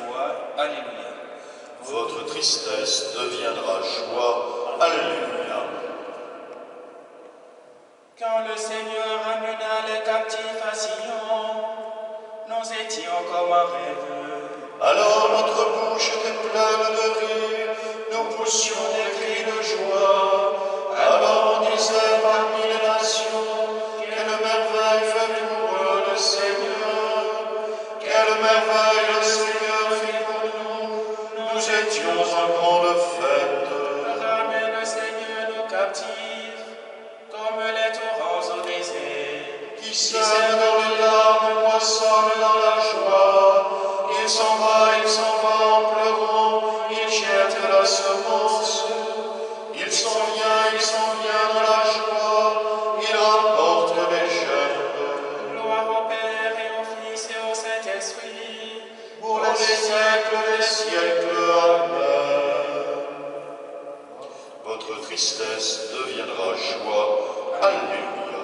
foi. Alléluia. Votre tristesse deviendra joie. Alléluia. Quand le Seigneur amena les captifs à Sion, nous étions comme un rêve. Alors notre bouche était pleine de rire, nous poussions des cris de joie. Alors on disait parmi les nations, quelle merveille fait pour eux le Seigneur. Quelle merveille le Seigneur fit pour nous. Nous étions en grande fête. Ramène le Seigneur nos captifs, comme les torrents au désert. Qui sème dans les larmes, moissonne dans la joie. Il s'en va en pleurant, il jette la semence. Il s'en vient dans la joie, il rapporte les gerbes. Gloire au Père et au Fils et au Saint-Esprit, Pour les siècles des siècles, Amen. Votre tristesse deviendra joie. Alléluia.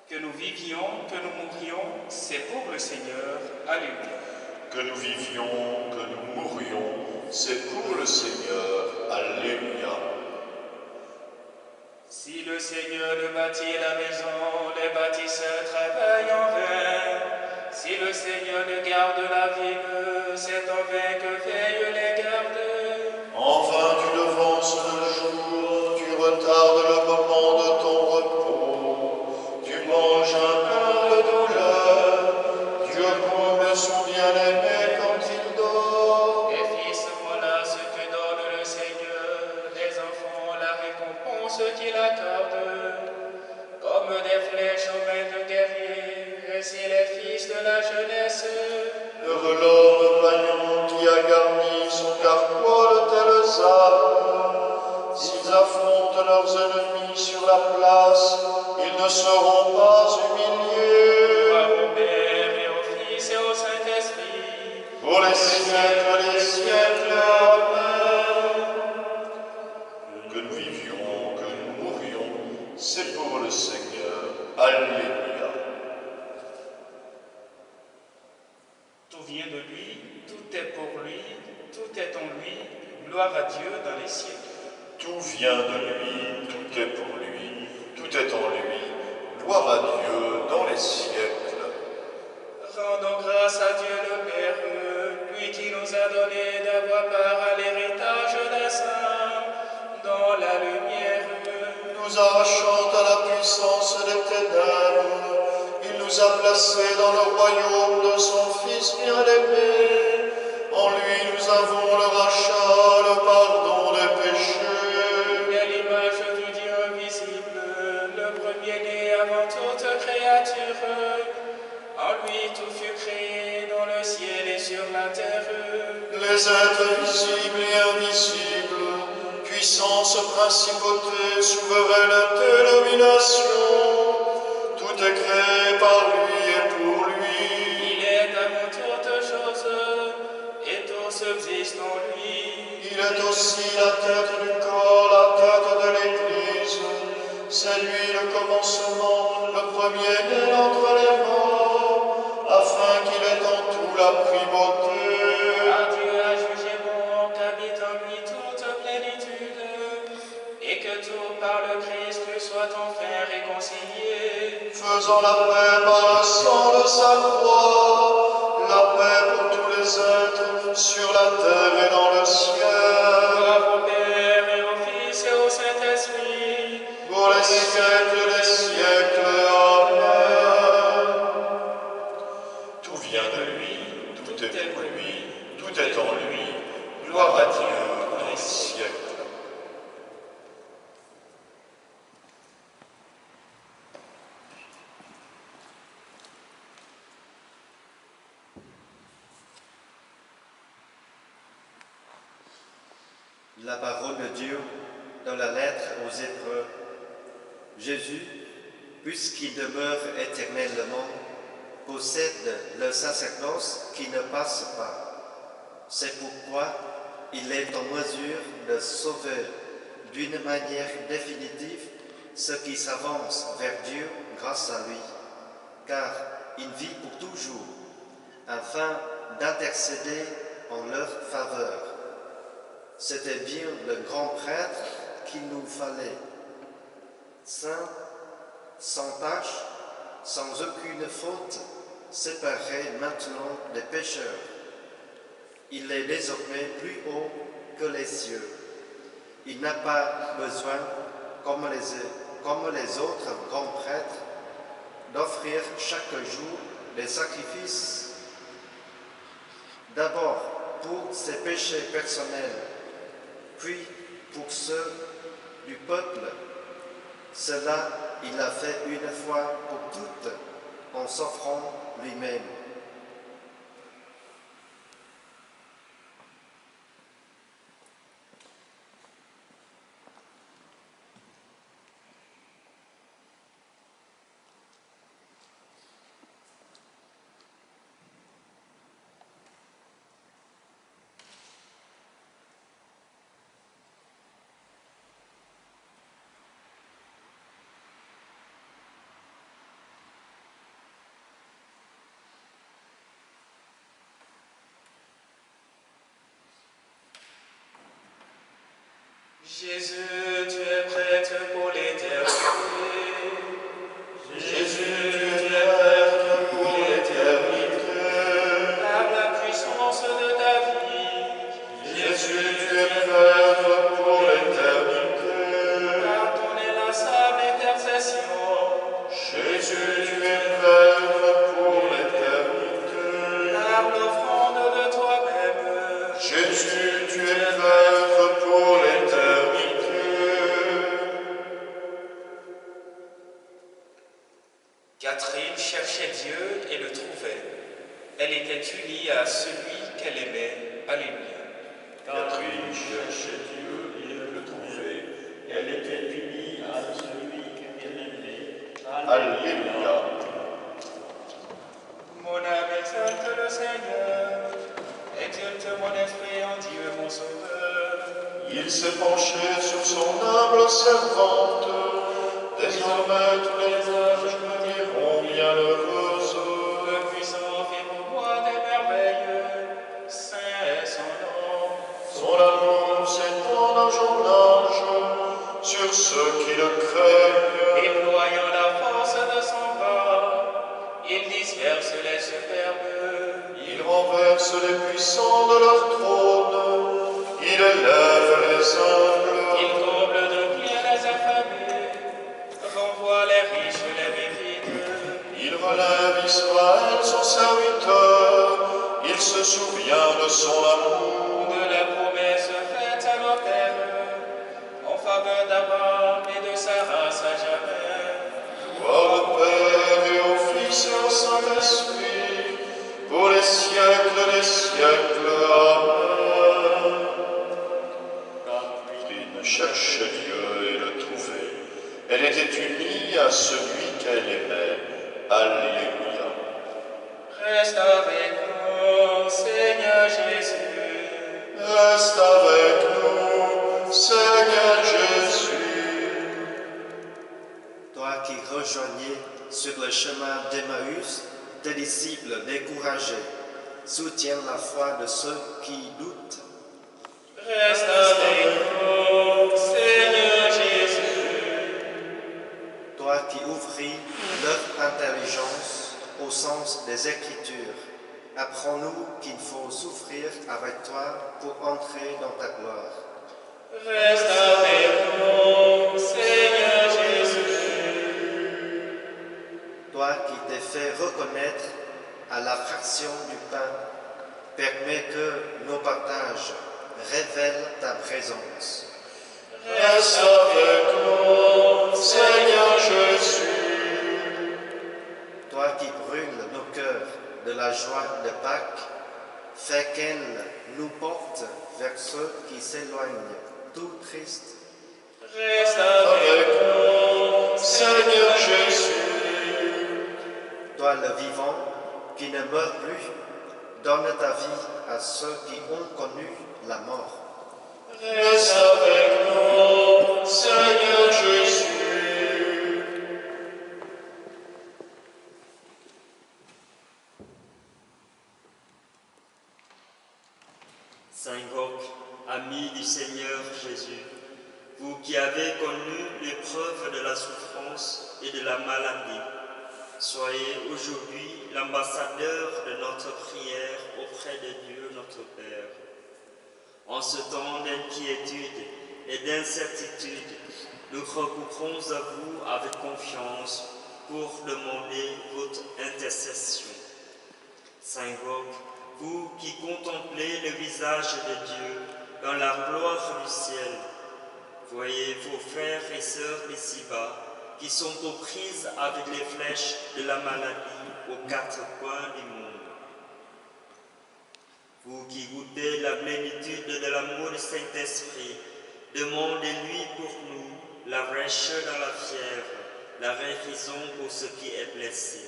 que nous vivions, que nous mourions, c'est pour le Seigneur. Alléluia. Que nous vivions, que nous mourions, c'est pour le Seigneur. Alléluia. Si le Seigneur ne bâtit la maison, les bâtisseurs travaillent en vain. Si le Seigneur ne garde la ville, c'est en vain que veillent les gardes. Enfin tu devances le jour, tu retardes le moment de ton repos. Tu manges un pain de douleur, Dieu comble son bien-aimé quand il dort. Les fils voilà ce que donne le Seigneur, les enfants la récompense qu'il accorde. Comme des flèches aux mains de guerriers, ainsi les fils de la jeunesse. Heureux l'homme vaillant qui a garni son carquois de telles armes. S'ils affrontent leurs ennemis sur la place, ils ne seront pas humiliés. Gloire au Père et au Fils et au Saint-Esprit. Pour les siècles des siècles, Amen. Que nous vivions, que nous mourions, c'est pour le Seigneur. Alléluia. Tout vient de lui, tout est pour lui, tout est en lui. Gloire à Dieu dans les siècles. Tout vient de lui, tout est pour lui, tout est en lui. Gloire à Dieu dans les siècles. Rendons grâce à Dieu le Père, lui qui nous a donné d'avoir part à l'héritage des saints dans la lumière. Nous arrachant à la puissance des ténèbres, il nous a placés dans le royaume de son Fils bien-aimé. En lui nous avons le rachat, le pardon des péchés. Il est l'image du Dieu invisible, le premier-né avant toute créature. En lui tout fut créé dans le ciel et sur la terre. Les êtres visibles et invisibles, puissance, principauté, souveraineté, domination, tout est créé par lui et pour lui. Il est avant toutes choses, et tout subsiste en lui. Il est aussi la tête du corps, la tête de l'Église. C'est lui le commencement, le premier-né d'entre les morts, afin qu'il ait en tout la primauté. Car Dieu a jugé bon qu'habite en lui toute plénitude, et que tout par le Christ soit enfin réconcilié. Faisant la paix par le sang de sa croix, la paix pour tous les êtres, sur la terre et dans le ciel. Gloire au Père et au Fils et au Saint-Esprit, Pour les siècles des siècles, Amen. Tout vient de lui, tout est pour lui, tout est en lui. Gloire à Dieu dans les siècles. La parole de Dieu dans la lettre aux Hébreux. Jésus, puisqu'il demeure éternellement, possède le sacerdoce qui ne passe pas. C'est pourquoi il est en mesure de sauver d'une manière définitive ceux qui s'avancent vers Dieu grâce à lui, car il vit pour toujours. afin d'intercéder en leur faveur. C'était bien le grand prêtre qu'il nous fallait, saint, sans tache, sans aucune faute, séparé maintenant des pécheurs. Il est désormais plus haut que les cieux. Il n'a pas besoin, comme les autres grands prêtres, d'offrir chaque jour des sacrifices, d'abord pour ses péchés personnels, puis pour ceux du peuple. Cela, il l'a fait une fois pour toutes, en s'offrant lui-même. Jésus, tu es prêtre pour l'éternité. Jésus, tu es prêtre pour l'éternité. Par la puissance de ta vie. Jésus, tu es prêtre pour l'éternité. Par ton inlassable intercession. Jésus, tu es prêtre pour l'éternité. Par l'offrande de toi-même. Jésus, tu es prêtre pour l'éternité. Catherine cherchait Dieu et le trouvait. Elle était unie à celui qu'elle aimait. Alléluia. Catherine cherchait Dieu et le trouvait. Elle était unie à celui qu'elle aimait. Alléluia. Mon âme exalte le Seigneur. Exalte mon esprit en Dieu mon sauveur. Il s'est penché sur son humble servante. Désormais tous les âges me diront bienheureuse. Le puissant fait pour moi des merveilles. Saint est son nom. Son amour s'étend d'âge en âge sur ceux qui le craignent. Déployant la force de son bras, il disperse les superbes. Il renverse les puissants de leur trône. Il élève les humbles. Il comble de bien les affamés, renvoie les riches, les vivides. Il relève Israël, son serviteur. Il se souvient de son amour. De la promesse faite à nos pères, en faveur d'Abraham et de sa race à jamais. Gloire au Père et au Fils et au Saint-Esprit, pour les siècles des siècles. Amen. Catherine cherchait Dieu et le trouvait. Elle était unie à celui qu'elle aimait. Alléluia. Reste avec nous, Seigneur Jésus. Reste avec nous, Seigneur Jésus. Toi qui rejoignais sur le chemin d'Emmaüs tes disciples découragés, soutiens la foi de ceux qui doutent. Reste avec nous, Seigneur Jésus. Toi qui ouvris leur intelligence au sens des Écritures, apprends-nous qu'il faut souffrir avec toi pour entrer dans ta gloire. Reste avec nous, Seigneur Jésus. Toi qui t'es fait reconnaître à la fraction du pain, permets que nos partages révèlent ta présence. Reste avec nous, Seigneur Jésus. Toi qui brûles nos cœurs de la joie de Pâques, fais qu'elle nous porte vers ceux qui s'éloignent, tout tristes. Reste avec nous, Seigneur Jésus. Toi le vivant, qui ne meurt plus, donne ta vie à ceux qui ont connu la mort. Reste avec nous, Seigneur Jésus. Saint Roch, ami du Seigneur Jésus, vous qui avez connu l'épreuve de la souffrance et de la maladie, soyez aujourd'hui l'ambassadeur de notre prière auprès de Dieu notre Père. En ce temps d'inquiétude et d'incertitude, nous recourons à vous avec confiance pour demander votre intercession. Saint Roch, vous qui contemplez le visage de Dieu dans la gloire du ciel, voyez vos frères et sœurs ici-bas qui sont aux prises avec les flèches de la maladie aux quatre coins du monde. Vous qui goûtez la plénitude de l'amour du Saint-Esprit, demandez-lui pour nous la fraîcheur dans la fièvre, la guérison pour ce qui est blessé.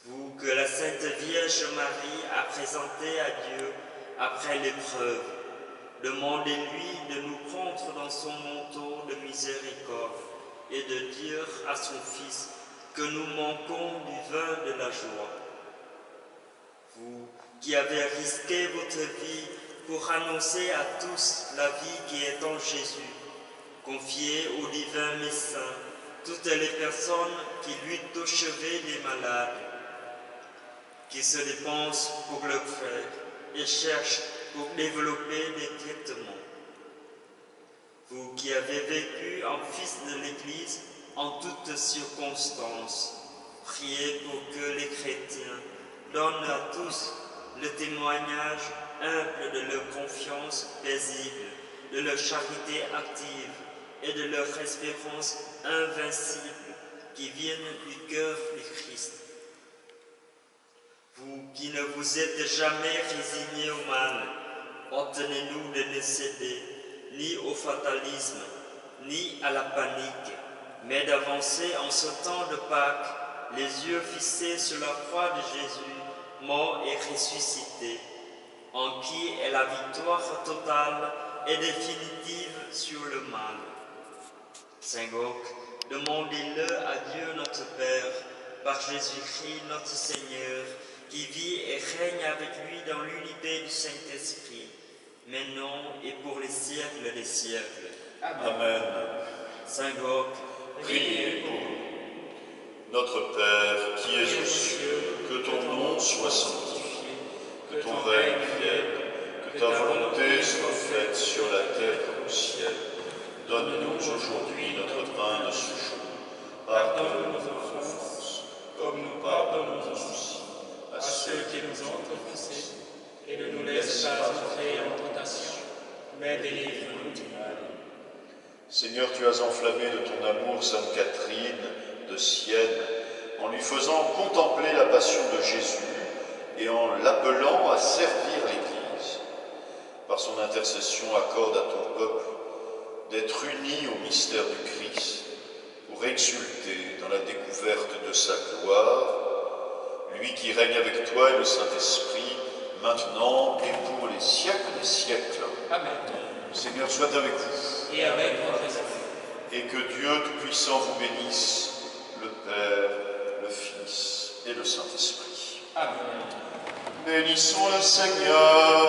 Vous que la Sainte Vierge Marie a présenté à Dieu après l'épreuve, demandez-lui de nous prendre dans son manteau de miséricorde et de dire à son Fils que nous manquons du vin de la joie. Vous qui avez risqué votre vie pour annoncer à tous la vie qui est en Jésus, confiez au divin médecin toutes les personnes qui luttent au chevet des malades, qui se dépensent pour leurs frères et cherchent pour développer des traitements. Vous qui avez vécu en fils de l'Église en toutes circonstances, priez pour que les chrétiens donnent à tous le témoignage humble de leur confiance paisible, de leur charité active et de leur espérance invincible qui viennent du cœur du Christ. Vous qui ne vous êtes jamais résignés au mal, ordonnez-nous de ne céder ni au fatalisme, ni à la panique, mais d'avancer en ce temps de Pâques, les yeux fixés sur la croix de Jésus, mort et ressuscité, en qui est la victoire totale et définitive sur le mal. Saint Roch, demandez-le à Dieu notre Père, par Jésus-Christ notre Seigneur, qui vit et règne avec lui dans l'unité du Saint-Esprit, maintenant et pour les siècles des siècles. Amen. Saint Roch, Priez pour nous. Notre Père qui es aux cieux, que ton nom soit sanctifié, que ton règne vienne, que ta volonté soit faite sur la terre comme au ciel. Donne-nous aujourd'hui notre pain de ce jour. Pardonne nos offenses, comme nous pardonnons aussi à ceux qui nous ont offensés, et ne nous laisse pas entrer en tentation, mais délivre-nous du mal. Seigneur, tu as enflammé de ton amour Sainte Catherine de Sienne, en lui faisant contempler la passion de Jésus et en l'appelant à servir l'Église. Par son intercession, accorde à ton peuple d'être unis au mystère du Christ, pour exulter dans la découverte de sa gloire, lui qui règne avec toi et le Saint-Esprit, maintenant et pour les siècles des siècles. Amen. Seigneur, soit avec vous. Et avec votre esprit. Et que Dieu Tout-Puissant vous bénisse, le Père, le Fils et le Saint-Esprit. Amen. Bénissons le Seigneur.